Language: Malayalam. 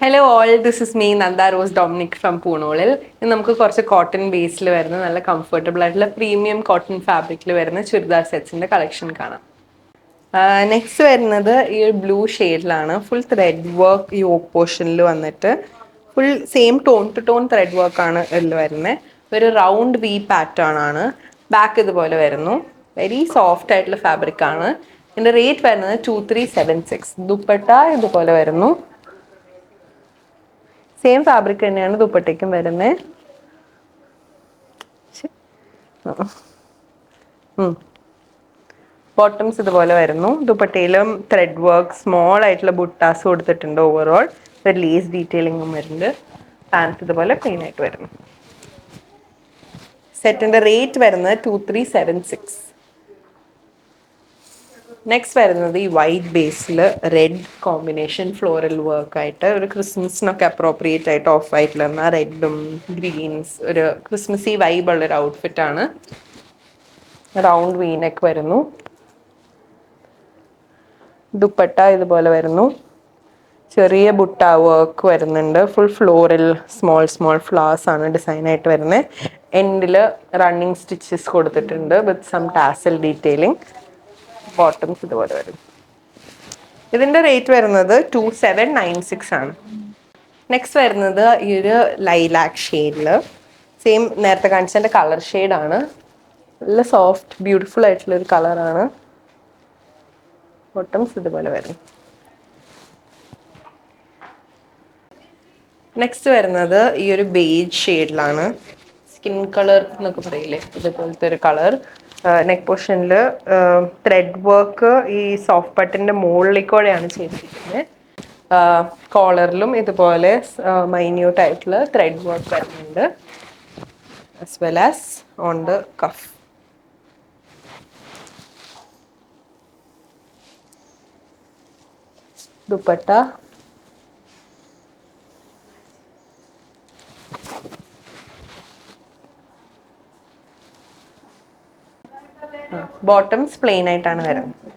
Hello all, this is me Nanda Rose Dominic from പൂണോളിൽ. ഇന്ന് നമുക്ക് കുറച്ച് കോട്ടൺ ബേസിൽ വരുന്ന നല്ല കംഫർട്ടബിൾ ആയിട്ടുള്ള പ്രീമിയം കോട്ടൺ ഫാബ്രിക്കിൽ വരുന്ന ചുരിദാർ സെറ്റ്സിന്റെ കളക്ഷൻ കാണാം. നെക്സ്റ്റ് വരുന്നത് ഈ ഒരു ബ്ലൂ ഷെയ്ഡിലാണ്. ഫുൾ ത്രെഡ് വർക്ക് ഈ ഓപ്പ് പോർഷനിൽ വന്നിട്ട് full same tone to tone thread വർക്കാണ് ഇതിൽ വരുന്നത്. ഒരു റൗണ്ട് വി പാറ്റേൺ ആണ്. ബാക്ക് ഇതുപോലെ വരുന്നു. വെരി സോഫ്റ്റ് ആയിട്ടുള്ള ഫാബ്രിക് ആണ്. ഇതിന്റെ റേറ്റ് വരുന്നത് 2376. ദുപ്പട്ട ഇതുപോലെ വരുന്നു. സെയിം ഫാബ്രിക് തന്നെയാണ് ദുപ്പട്ടയ്ക്കും വരുന്നത്. ബോട്ടംസ് ഇതുപോലെ വരുന്നു. ദുപ്പട്ടയിലും ത്രെഡ് വർക്ക് സ്മോൾ ആയിട്ടുള്ള ബുട്ടാസ് കൊടുത്തിട്ടുണ്ട്. ഓവറോൾ ഒരു ലേസ് ഡീറ്റെയിലിംഗും വരുന്നുണ്ട്. പാൻസ് ഇതുപോലെ പ്ലെയിൻ ആയിട്ട് വരുന്നു. സെറ്റിന്റെ റേറ്റ് വരുന്നത് 2376. നെക്സ്റ്റ് വരുന്നത് ഈ വൈറ്റ് ബേസിൽ റെഡ് കോമ്പിനേഷൻ ഫ്ലോറൽ വർക്ക് ആയിട്ട് ഒരു ക്രിസ്മസിനൊക്കെ അപ്രോപ്രിയേറ്റ് ആയിട്ട് ഓഫ് വൈറ്റിൽ വരുന്ന റെഡും ഗ്രീൻസ് ഒരു ക്രിസ്മസി വൈബ് ഉള്ള ഒരു ഔട്ട്ഫിറ്റ് ആണ്. റൗണ്ട് വീനെക്ക് വരുന്നു. ദുപ്പട്ട ഇതുപോലെ വരുന്നു. ചെറിയ ബുട്ട വർക്ക് വരുന്നുണ്ട്. Full floral small small flowers ആണ് ഡിസൈൻ ആയിട്ട് വരുന്നത്. എൻഡിൽ റണ്ണിങ് സ്റ്റിച്ചസ് കൊടുത്തിട്ടുണ്ട് with some tassel detailing. Bottoms ഇതുപോലെ വരും. ഇതിന്റെ റേറ്റ് വരുന്നത് 2796 ആണ്. നെക്സ്റ്റ് വരുന്നത് ഈ ഒരു ലൈലാക്ക് ഷെയ്ഡില് സെയിം നേരത്തെ കാണിച്ചതിന്റെ കളർ ഷെയ്ഡാണ്. നല്ല സോഫ്റ്റ് ബ്യൂട്ടിഫുൾ ആയിട്ടുള്ള ഒരു കളറാണ്. ബോട്ടംസ് ഇതുപോലെ വരും. നെക്സ്റ്റ് വരുന്നത് ഈ ഒരു ബേജ് ഷെയ്ഡിലാണ്. സ്കിൻ കളർ എന്നൊക്കെ പറയില്ലേ, ഇതുപോലത്തെ ഒരു കളർ. നെക്ക് പോർഷനിൽ ത്രെഡ് വർക്ക് ഈ സോഫ്റ്റ് ബട്ടന്റെ മുകളിലേക്കൂടെയാണ് ചെയ്തിരിക്കുന്നത്. കോളറിലും ഇതുപോലെ മൈന്യൂട്ട് ആയിട്ടുള്ള ത്രെഡ് വർക്ക് വരുന്നുണ്ട്. as well as on the cuff. Dupatta bottoms plain ആയിട്ടാണ് വരുന്നത്.